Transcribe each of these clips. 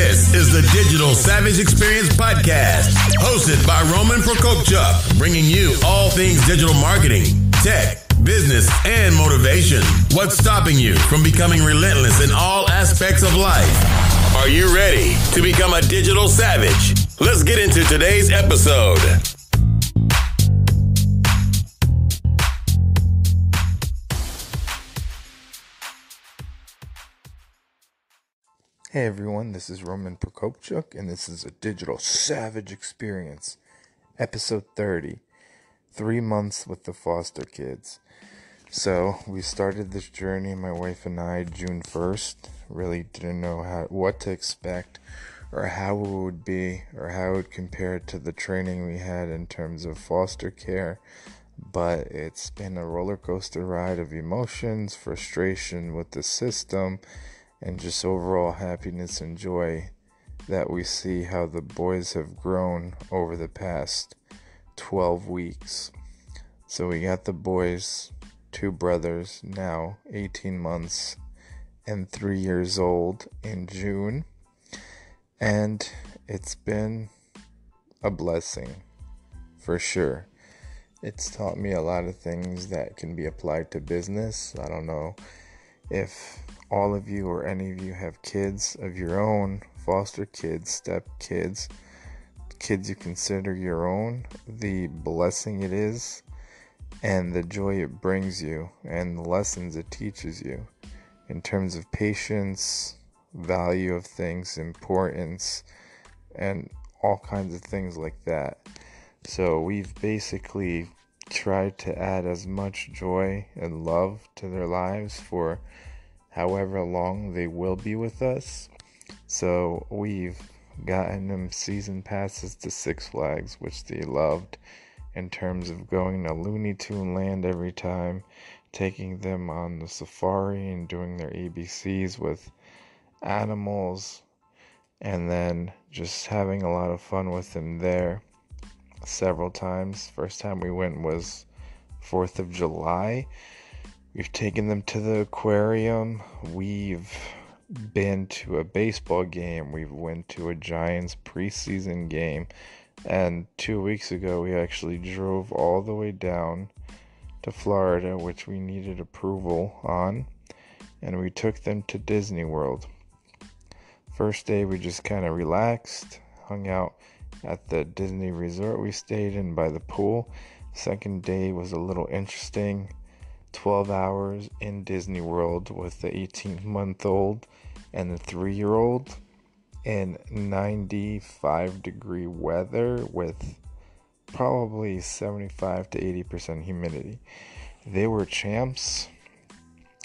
This is the Digital Savage Experience Podcast, hosted by Roman Prokopchuk, bringing you all things digital marketing, tech, business, and motivation. What's stopping you from becoming relentless in all aspects of life? Are you ready to become a digital savage? Let's get into today's episode. Hey everyone, this is Roman Prokopchuk, and this is a Digital Savage Experience, episode 30, 3 months with the foster kids. So, we started this journey, my wife and I, June 1st. Really didn't know what to expect, or how it would be, or how it would compare to the training we had in terms of foster care. But it's been a roller coaster ride of emotions, frustration with the system, and just overall happiness and joy that we see how the boys have grown over the past 12 weeks. So we got the boys, 2 brothers, now 18 months and 3 years old in June. And it's been a blessing, for sure. It's taught me a lot of things that can be applied to business. I don't know if all of you or any of you have kids of your own, foster kids, step kids, kids you consider your own, the blessing it is and the joy it brings you and the lessons it teaches you in terms of patience, value of things, importance, and all kinds of things like that. So we've basically tried to add as much joy and love to their lives for however long they will be with us. So we've gotten them season passes to Six Flags, which they loved, in terms of going to Looney Tune Land every time, taking them on the safari and doing their ABCs with animals, and then just having a lot of fun with them there several times. First time we went was 4th of July. We've taken them to the aquarium. We've been to a baseball game. We've went to a Giants preseason game. And 2 weeks ago, we actually drove all the way down to Florida, which we needed approval on. And we took them to Disney World. First day, we just kind of relaxed, hung out at the Disney resort we stayed in by the pool. Second day was a little interesting. 12 hours in Disney World with the 18-month-old and the 3-year-old in 95-degree weather with probably 75 to 80% humidity. They were champs.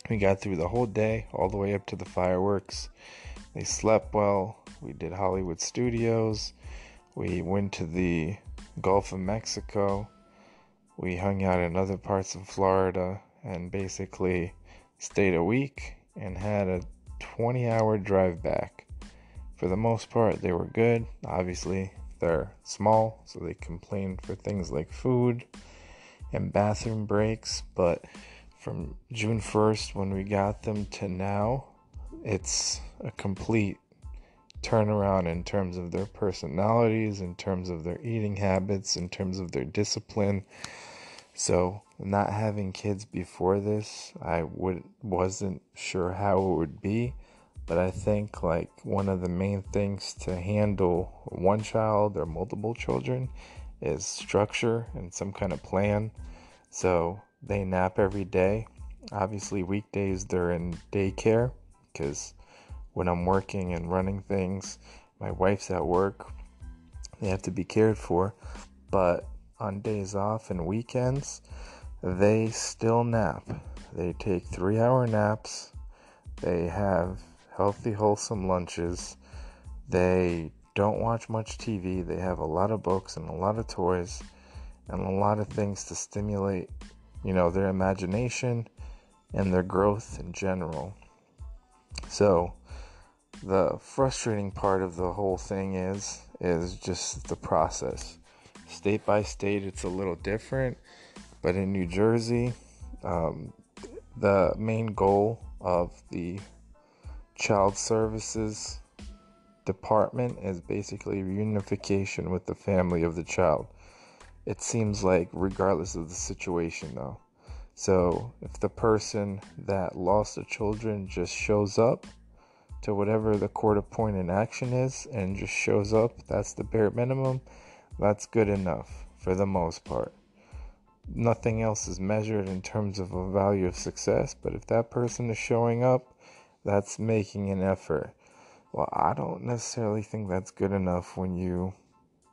We got through the whole day, all the way up to the fireworks. They slept well. We did Hollywood Studios. We went to the Gulf of Mexico. We hung out in other parts of Florida and basically stayed a week and had a 20-hour drive back. For the most part, they were good. Obviously, they're small, so they complain for things like food and bathroom breaks. But from June 1st, when we got them, to now, it's a complete turnaround in terms of their personalities, in terms of their eating habits, in terms of their discipline. So not having kids before this, I wasn't sure how it would be, but I think like one of the main things to handle one child or multiple children is structure and some kind of plan. So they nap every day. Obviously weekdays they're in daycare, because when I'm working and running things, my wife's at work, they have to be cared for. But on days off and weekends, they still nap. They take 3-hour naps. They have healthy, wholesome lunches. They don't watch much TV. They have a lot of books and a lot of toys and a lot of things to stimulate, their imagination and their growth in general. So the frustrating part of the whole thing is just the process. State by state, it's a little different, but in New Jersey, the main goal of the child services department is basically reunification with the family of the child. It seems like regardless of the situation though. So if the person that lost the children just shows up to whatever the court appointed action is and just shows up, that's the bare minimum, that's good enough for the most part. Nothing else is measured in terms of a value of success, but if that person is showing up, that's making an effort. Well, I don't necessarily think that's good enough when you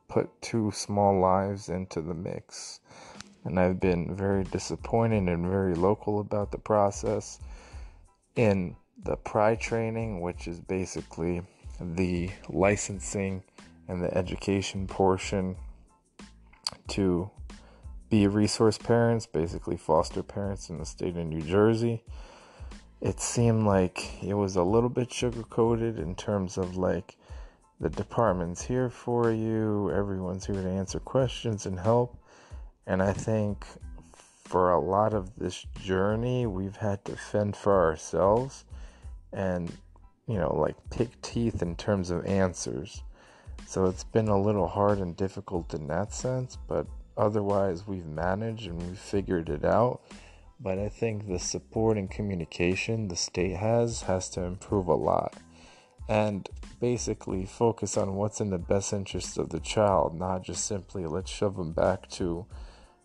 put two small lives into the mix. And I've been very disappointed and very local about the process in the PRI training, which is basically the licensing and the education portion to be resource parents, basically foster parents in the state of New Jersey. It seemed like it was a little bit sugar-coated in terms of like the department's here for you, everyone's here to answer questions and help. And I think for a lot of this journey, we've had to fend for ourselves and, like pick teeth in terms of answers. So it's been a little hard and difficult in that sense, but otherwise we've managed and we've figured it out. But I think the support and communication the state has to improve a lot. And basically focus on what's in the best interest of the child, not just simply let's shove them back to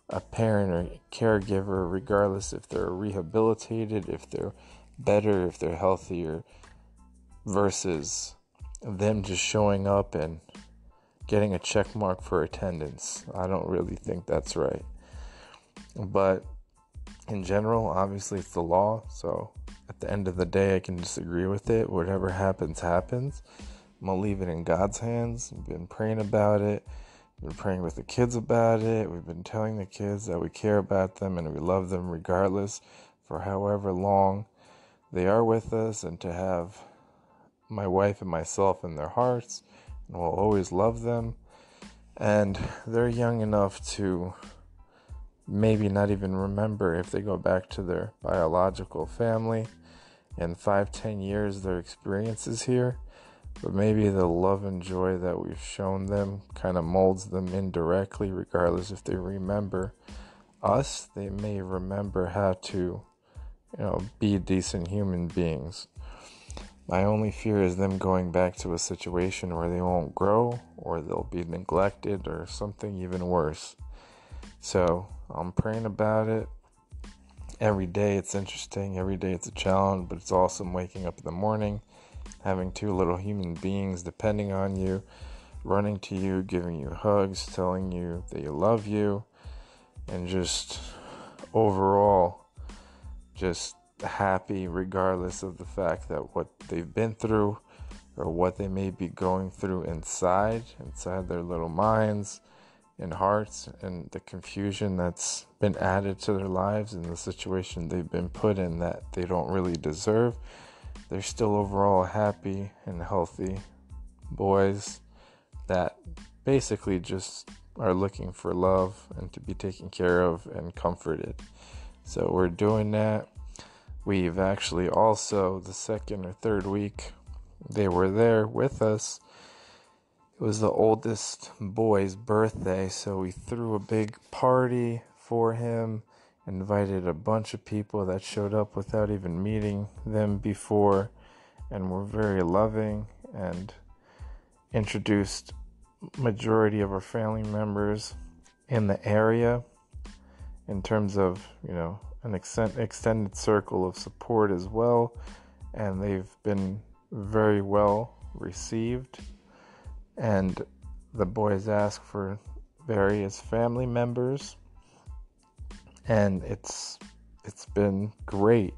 a parent or caregiver, regardless if they're rehabilitated, if they're better, if they're healthier, versus them just showing up and getting a check mark for attendance. I don't really think that's right. But in general, obviously it's the law, so at the end of the day I can disagree with it. Whatever happens, happens. I'm going to leave it in God's hands. We've been praying about it. We've been praying with the kids about it. We've been telling the kids that we care about them and we love them regardless for however long they are with us, and to have my wife and myself in their hearts, and we'll always love them. And they're young enough to maybe not even remember if they go back to their biological family in 5-10 years their experiences here. But maybe the love and joy that we've shown them kind of molds them indirectly, regardless if they remember us. They may remember how to, be decent human beings. My only fear is them going back to a situation where they won't grow, or they'll be neglected, or something even worse. So I'm praying about it. Every day it's interesting. Every day it's a challenge, but it's awesome waking up in the morning, having two little human beings depending on you, running to you, giving you hugs, telling you they love you, and just overall just happy regardless of the fact that what they've been through or what they may be going through inside their little minds and hearts, and the confusion that's been added to their lives and the situation they've been put in that they don't really deserve. They're still overall happy and healthy boys that basically just are looking for love and to be taken care of and comforted. So we're doing that. We've actually also, the second or third week they were there with us, it was the oldest boy's birthday, so we threw a big party for him, invited a bunch of people that showed up without even meeting them before, and were very loving, and introduced majority of our family members in the area in terms of, an extended circle of support as well, and they've been very well received. And the boys asked for various family members, and it's been great.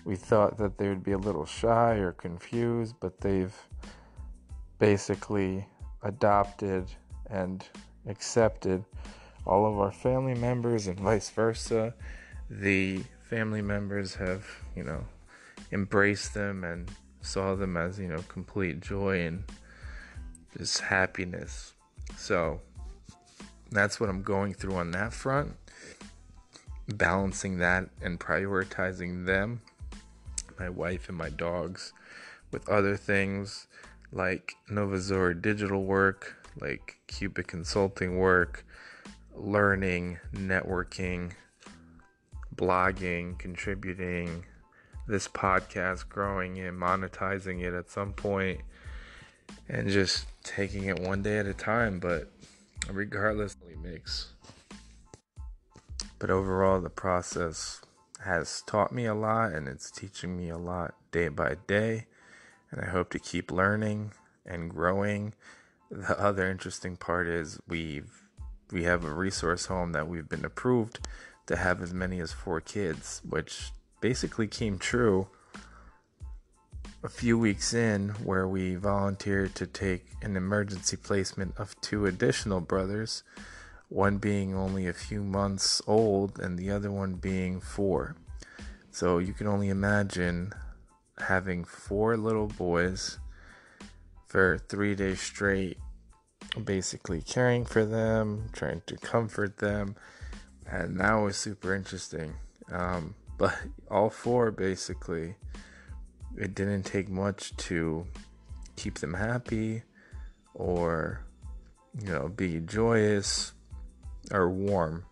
We thought that they would be a little shy or confused, but they've basically adopted and accepted all of our family members, and vice versa. The family members have, embraced them and saw them as, complete joy and just happiness. So that's what I'm going through on that front, balancing that and prioritizing them, my wife and my dogs, with other things like Novazor digital work, like Cubic consulting work, learning, networking, blogging, contributing, this podcast, growing it, monetizing it at some point, and just taking it one day at a time. But regardless, it makes. But overall, the process has taught me a lot, and it's teaching me a lot day by day. And I hope to keep learning and growing. The other interesting part is we have a resource home that we've been approved to have as many as 4 kids, which basically came true a few weeks in, where we volunteered to take an emergency placement of 2 additional brothers, one being only a few months old and the other one being 4. So you can only imagine having 4 little boys for 3 days straight, basically caring for them, trying to comfort them, and that was super interesting. But all 4, basically, it didn't take much to keep them happy or, be joyous or warm.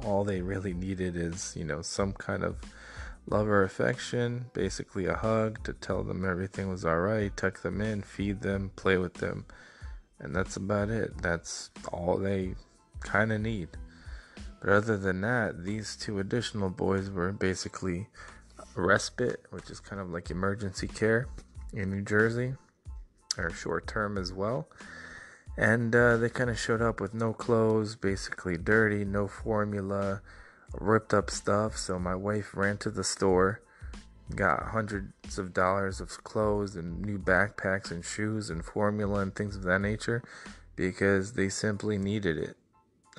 All they really needed is, some kind of love or affection, basically a hug to tell them everything was all right, tuck them in, feed them, play with them. And that's about it. That's all they kind of need. But other than that, these 2 additional boys were basically respite, which is kind of like emergency care in New Jersey, or short term as well. And they kind of showed up with no clothes, basically dirty, no formula, ripped up stuff. So my wife ran to the store, got hundreds of dollars of clothes and new backpacks and shoes and formula and things of that nature, because they simply needed it.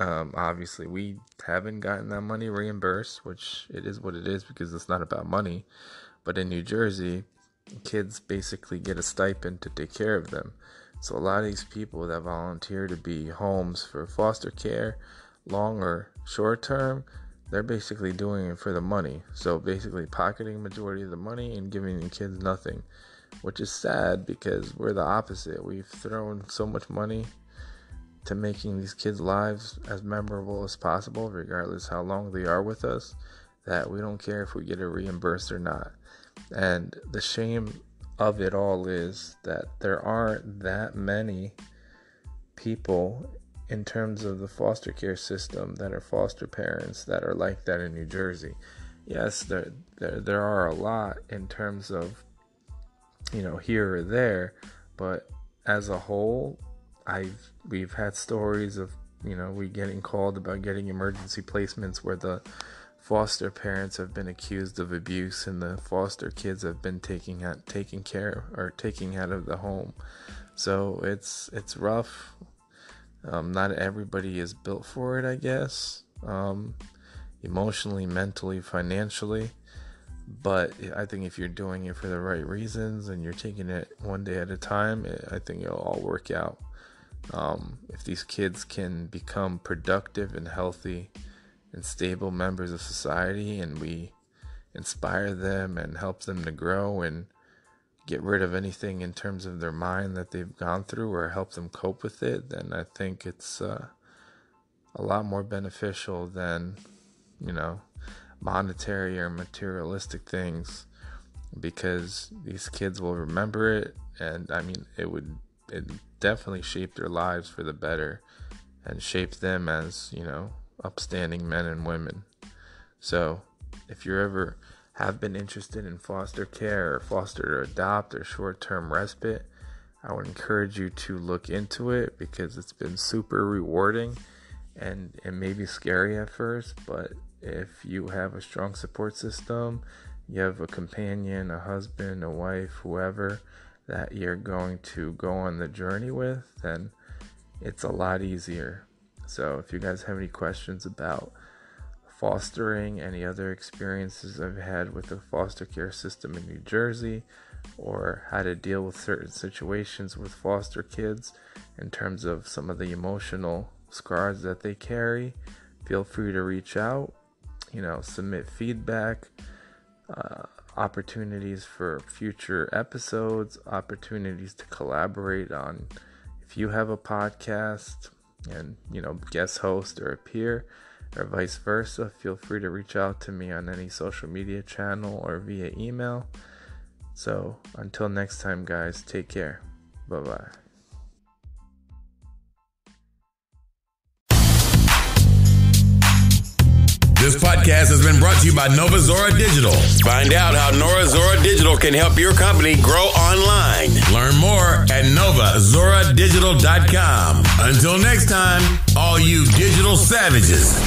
Obviously, we haven't gotten that money reimbursed, which it is what it is, because it's not about money. But in New Jersey, kids basically get a stipend to take care of them. So a lot of these people that volunteer to be homes for foster care, long or short term, they're basically doing it for the money. So basically pocketing the majority of the money and giving the kids nothing, which is sad, because we're the opposite. We've thrown so much money to making these kids' lives as memorable as possible, regardless how long they are with us, that we don't care if we get it reimbursed or not. And the shame of it all is that there aren't that many people in terms of the foster care system that are foster parents that are like that in New Jersey. Yes, there are a lot in terms of, here or there, but as a whole, we've had stories of, we getting called about getting emergency placements where the foster parents have been accused of abuse and the foster kids have been taken out of the home. So it's rough. Not everybody is built for it, I guess. Emotionally, mentally, financially. But I think if you're doing it for the right reasons and you're taking it one day at a time, I think it'll all work out. If these kids can become productive and healthy and stable members of society, and we inspire them and help them to grow and get rid of anything in terms of their mind that they've gone through, or help them cope with it, then I think it's a lot more beneficial than, monetary or materialistic things, because these kids will remember it, and it definitely shape their lives for the better and shape them as, upstanding men and women. So if you ever have been interested in foster care or foster or adopt or short-term respite, I would encourage you to look into it, because it's been super rewarding, and it may be scary at first, but if you have a strong support system, you have a companion, a husband, a wife, whoever that you're going to go on the journey with, then it's a lot easier. So if you guys have any questions about fostering, any other experiences I've had with the foster care system in New Jersey, or how to deal with certain situations with foster kids in terms of some of the emotional scars that they carry, feel free to reach out, submit feedback. opportunities for future episodes, opportunities to collaborate on if you have a podcast and, guest host or appear, or vice versa. Feel free to reach out to me on any social media channel or via email. So until next time, guys, take care. Bye-bye. This podcast has been brought to you by Nova Zora Digital. Find out how Nova Zora Digital can help your company grow online. Learn more at novazoradigital.com. Until next time, all you digital savages.